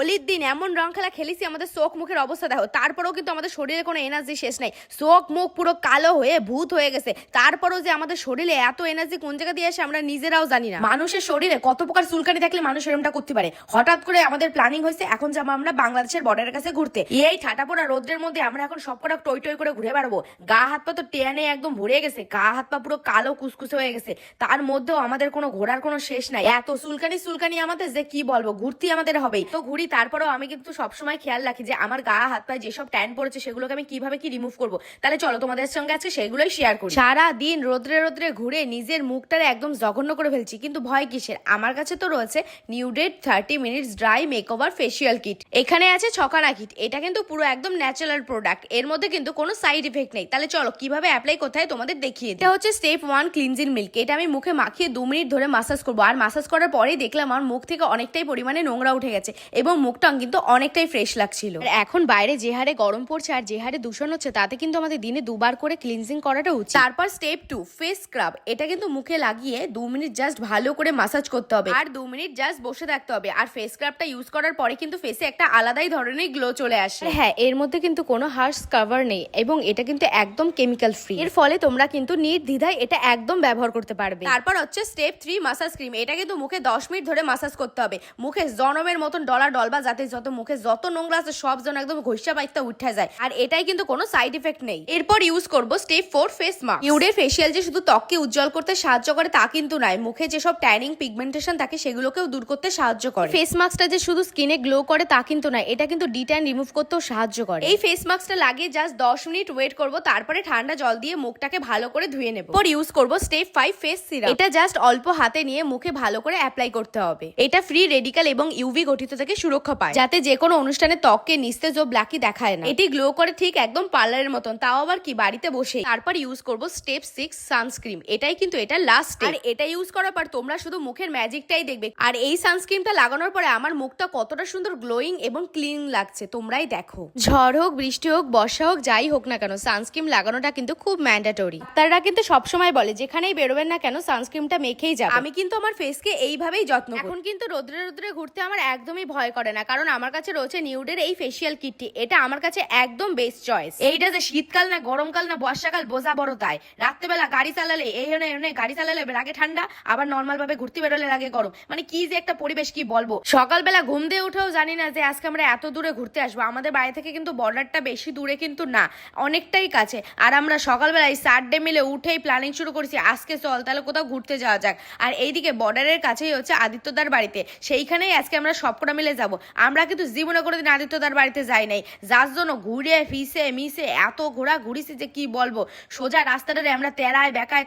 হোলির দিন এমন রং খেলা খেলেছি আমাদের চোখ মুখের অবস্থা দেখো, তারপরেও কিন্তু আমাদের শরীরে কোনো এনার্জি শেষ নাই। চোখ মুখ পুরো কালো হয়ে ভূত হয়ে গেছে, তারপরেও যে আমাদের শরীরে এত এনার্জি কোন জায়গা দিয়ে আসে আমরা নিজেরাও জানি না। মানুষের শরীরে কত প্রকার চুলকানি থাকলে মানুষ এরকমটা করতে পারে। হঠাৎ করে আমাদের প্ল্যানিং হয়েছে এখন যাবো আমরা বাংলাদেশের বর্ডারের কাছে ঘুরতে। এই ঠাটা পোড়া রোদ্রের মধ্যে আমরা এখন সব কটা টই টই করে ঘুরে বেড়াবো। গা হাত পা তো টেনে একদম ভরে গেছে, গা হাত পা পুরো কালো কুসকুসে হয়ে গেছে, তার মধ্যেও আমাদের কোনো ঘোরার কোনো শেষ নাই। এত চুলকানি আমাদের যে কি বলবো, ঘুরতে আমাদের হবেই তো ঘুরি। তারপরেও আমি কিন্তু সবসময় খেয়াল রাখি যে আমার গা হাত পায়ে যেসব ট্যান পড়েছে সেগুলোকে আমি কিভাবে কি রিমুভ করবো। তাহলে চলো তোমাদের সঙ্গে আজকে সেগুলোই শেয়ার করি। সারা দিন রোদ্রে রোদ্রে ঘুরে নিজের মুখটারে একদম জঘন্য করে ফেলছি, কিন্তু ভয় কিসের? আমার কাছে তো রয়েছে নিউডেড 30 minutes dry makeover facial kit. এখানে আছে ছকানা কিট, এটা কিন্তু পুরো একদম ন্যাচারাল প্রোডাক্ট, এর মধ্যে কিন্তু কোনো সাইড ইফেক্ট নেই। তাহলে চলো কিভাবে অ্যাপ্লাই কোথায় তোমাদের দেখিয়ে দিই। এটা হচ্ছে স্টেপ 1 ক্লিনজিং মিল্ক। এটা আমি মুখে মাখিয়ে 2 মিনিট ধরে মাসাজ করবো, আর মাসাজ করার পরেই দেখলাম আমার মুখ থেকে অনেকটাই পরিমাণে নোংরা উঠে গেছে এবং মুখটা কিন্তু অনেকটাই ফ্রেশ লাগছিল। এখন বাইরে যে হারে গরম পড়ছে আর যে হারে দূষণ হচ্ছে, তাতে কিন্তু আমাদের দিনে 2 বার করে ক্লিনজিং করাটা উচিত। তারপর স্টেপ 2 ফেস স্ক্রাব। এটা কিন্তু মুখে লাগিয়ে 2 মিনিট জাস্ট ভালো করে মাসাজ করতে হবে আর 2 মিনিট জাস্ট বসে থাকতে হবে। আর ফেস স্ক্রাবটা ইউজ করার পরে কিন্তু ফেসে একটা আলাদাই ধরনের গ্লো চলে আসে। হ্যাঁ, এর মধ্যে কিন্তু কোনো হার্শ কভার নেই এবং এটা কিন্তু একদম কেমিক্যাল ফ্রি। এর ফলে তোমরা কিন্তু নির্দ্বিধায় এটা একদম ব্যবহার করতে পারবে। তারপর হচ্ছে স্টেপ 3 মাসাজ ক্রিম। এটা কিন্তু মুখে 10 মিনিট ধরে মাসাজ করতে হবে। মুখে জনমের মতন ডলা ডলবা, যাতে যত মুখে যত নোংরা আছে সব যেন একদম ঘষা পাইতে উঠে যায়। আর এটাই কিন্তু কোনো সাইড ইফেক্ট নেই। এরপর ইউজ করব স্টেপ 4 ফেস মাস্ক। নিউডের ফেসিয়াল যে শুধু ত্বককে উজ্জ্বল করতে সাহায্য করে তা কিন্তু নয়, মুখে যেসব ট্যানিং পিগমেন্টেশন থাকে সেগুলোকেও দূর করতে সাহায্য করে। ফেস মাস্কটা যে শুধু স্কিনে গ্লো করে তা কিন্তু নয়, এটা কিন্তু ডিট্যান রিমুভ করতেও সাহায্য করে। এই ফেস মাস্কটা লাগিয়ে জাস্ট 10 মিনিট ওয়েট করব, তারপরে ঠান্ডা জল দিয়ে মুখটাকে ভালো করে ধুয়ে নেব। পর ইউজ করব স্টেপ 5 ফেস সিরাম। এটা জাস্ট অল্প হাতে নিয়ে মুখে ভালো করে অ্যাপ্লাই করতে হবে। এটা ফ্রি রেডিক্যাল এবং ইউভি গঠিত থেকে সুরক্ষা পায়, যাতে যে কোনো অনুষ্ঠানে ত্বককে নিস্তেজ ও ব্ল্যাকি দেখায় না। এটি গ্লো করে ঠিক একদম পার্লারের মতন, তাও আবার কি বাড়িতে বসে। তারপর ইউজ করব স্টেপ 6 সানস্ক্রিন। এটাই কিন্তু এটা লাস্ট স্টেপ। আর এটা ইউজ করার পর তোমরা শুধু মুখের ম্যাজিকটাই দেখবে। আর এই সানস্ক্রিনটা লাগানোর পরে আমার মুখটা কতটা সুন্দর গ্লোয়িং এবং ক্লিন লাগছে তোমরাই দেখো। ঝড় হোক, বৃষ্টি হোক, বর্ষা হোক, যাই হোক না কেন সানস্ক্রিন লাগানোটা কিন্তু খুব ম্যান্ডেটরি। তারা কিন্তু সবসময় বলে যেখানেই বেরোবেন না কেন সানস্ক্রিনটা মেখেই যাবে। আমি কিন্তু আমার ফেসকে এইভাবেই যত্ন করি। এখন কিন্তু রোদ্রে রোদ্রে ঘুরতে আমার একদমই ভয় করে না, কারণ আমার কাছে রয়েছে নিউডের এই ফেসিয়াল কিটটি। এটা আমার কাছে একদম বেস্ট চয়েস। এইটা যে শীতকাল না গরমকাল না বর্ষাকাল বোঝা বড় তাই। রাত্রেবেলা গাড়ি চালালে এই গাড়ি চালালে লাগে ঠান্ডা, আবার নর্মাল ভাবে ঘুরতে বেরোলে লাগে গরম। মানে কি যে একটা পরিবেশ কি বলবো। সকালবেলা ঘুম দিয়ে উঠেও জানি না যে আজকে আমরা এত দূরে ঘুরতে আসবো। আমাদের বাড়ি থেকে কিন্তু বর্ডারটা বেশি দূরে কিন্তু না, অনেকটাই কাছে। আর আমরা সকালবেলা এই সানডে মিলে উঠেই প্ল্যানিং শুরু করেছি আজকে চল তাহলে কোথাও ঘুরতে যাওয়া যাক। আর এইদিকে বর্ডারের কাছেই হচ্ছে আদিত্যদার বাড়িতে, সেইখানেই আজকে আমরা সবকটা মিলে যাব। আমরা কিন্তু জীবনে কোনোদিন আদিত্যদার বাড়িতে যাই নাই, যার জন্য ঘুরে ফিসে মিশে এত ঘোরা ঘুরিছি যে কি বলবো। সোজা রাস্তাটারে আমরা তেরায় বেকায়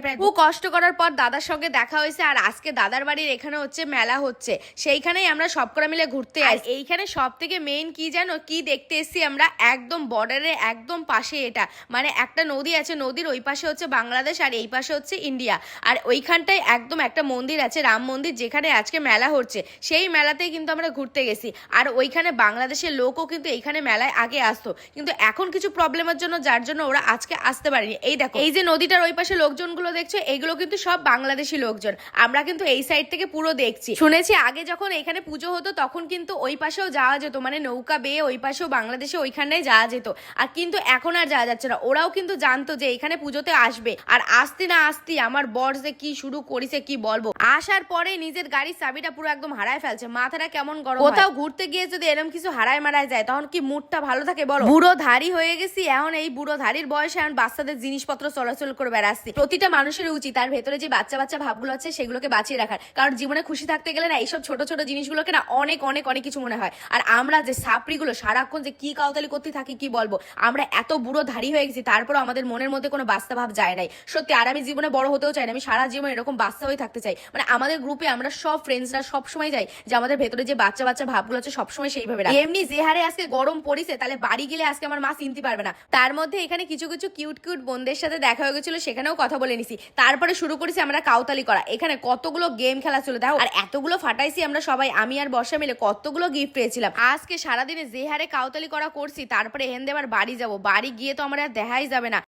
প্রায় খুব কষ্ট করার পর দাদার সঙ্গে দেখা হয়েছে। আর আজকে দাদার বাড়ির এখানে হচ্ছে মেলা হচ্ছে, সেইখানেই আমরা সবকটা মিলে ঘুরতে আসি। এইখানে সব থেকে মেইন কি জানো কি দেখতে এসছি আমরা? একদম বর্ডারের একদম পাশে এটা, মানে একটা নদী আছে, নদীর ওই পাশে হচ্ছে বাংলাদেশ আর এই পাশে হচ্ছে ইন্ডিয়া। আর ওইখানটায় একদম একটা মন্দির আছে, রাম মন্দির, যেখানে আজকে মেলা হচ্ছে। সেই মেলাতেই কিন্তু আমরা ঘুরতে গেছি। আর ওইখানে বাংলাদেশের লোকও কিন্তু এইখানে মেলায় আগে আসতো, কিন্তু এখন কিছু প্রবলেমের জন্য যার জন্য ওরা আজকে আসতে পারেনি। এই দেখো এই যে নদীটার ওই পাশে লোকজনগুলো দেখছো, এইগুলো কিন্তু সব বাংলাদেশি লোকজন। আমরা কিন্তু এই সাইড থেকে পুরো দেখছি। শুনেছি আগে যখন এখানে পুজো হতো তখন কিন্তু ওই পাশেও যাওয়া যেত, মানে নৌকা বেয়ে ওই পাশেও বাংলাদেশে ওইখানটায় যাওয়া যেত। আর কিন্তু এখন আর যাওয়া যাচ্ছে না। ওরাও কিন্তু জানতো যে এখানে পুজোতে আসবে। আর আসতে না আসতে আমার বর যে কি শুরু করেছে কি বলবো। আসার পরে নিজের গাড়ির চাবিটা পুরো একদম হারায় ফেলছে, মাথাটা কেমন গরম। কোথাও ঘুরতে গিয়ে যদি এরকম কিছু হারায় মারায় যায় তখন কি মুডটা ভালো থাকে বলো? বুড়ো ধারি হয়ে গেছি এখন, এই বুড়ো ধারির বয়সে এখন বাচ্চাদের জিনিসপত্র চলাচল করে বেড়াচ্ছি। প্রতিটা মানুষের উচিত তার ভেতরে যে বাচ্চা বাচ্চা ভাবগুলো আছে সেগুলোকে বাঁচিয়ে রাখার, কারণ জীবনে খুশি থাকতে গেলে না এইসব ছোট ছোট জিনিসগুলোকে না অনেক অনেক অনেক কিছু মনে হয়। আর আমরা যে সাপড়িগুলো সারাক্ষণ যে কি কাউতালি করতে থাকি কি বলবো, আমরা এত বুড়ো ধারি হয়ে গেছি তারপরও আমাদের মনের মধ্যে কোনো বাচ্চা ভাব যায় নাই সত্যি। আর আমি জীবনে বড় হতেও চাই না, আমি সারা জীবন এরকম বাচ্চা হয়ে থাকতে চাই। মানে আমাদের গ্রুপে আমরা সব ফ্রেন্ডসরা সবসময় যাই যে আমাদের ভেতরে যে বাচ্চা বাচ্চা ভাবগুলো আছে সবসময় সেইভাবে রাখি। এমনি যে হারে আজকে গরম পড়িছে তাহলে বাড়ি গেলে আজকে আমার মা চিনতে পারবে না। তার মধ্যে এখানে কিছু কিছু কিউট কিউট বোনদের সাথে দেখা হয়ে গেছিল, সেখানেও কথা বলে নিছি। তারপরে শুরু করেছি আমরা কাউতালি করা। এখানে কতগুলো গেম খেলা ছিল দেখো, আর এতগুলো ফাটাইছি আমরা সবাই, আমি আর বর্ষা মিলে কতগুলো গিফট পেয়েছিলাম। আজকে সারাদিনে যে হারে কাউতালি করা করছি, তারপরে হেন দেবার বাড়ি যাব, বাড়ি গিয়ে তো আমার আর দেখাই যাবে না।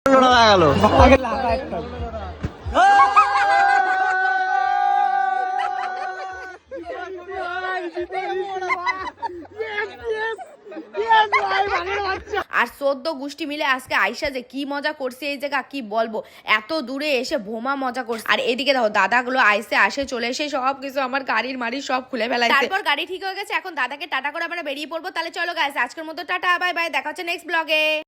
আর 14 গোষ্ঠী মিলে আজকে আইসা যে কি মজা করছে এই জায়গা কি বলবো, এত দূরে এসে ভোমা মজা করছে। আর এদিকে দেখো দাদাগুলো আসে চলে এসে সব কিছু আমার গাড়ির মাড়ি সব খুলে ফেলাইছে। তারপর গাড়ি ঠিক হয়ে গেছে, এখন দাদাকে টাটা করে আমরা বেরিয়ে পড়বো। তাহলে চলো গাইস, আজকের মতো টাটা, বাই বাই, দেখা হচ্ছে নেক্সট ব্লগে।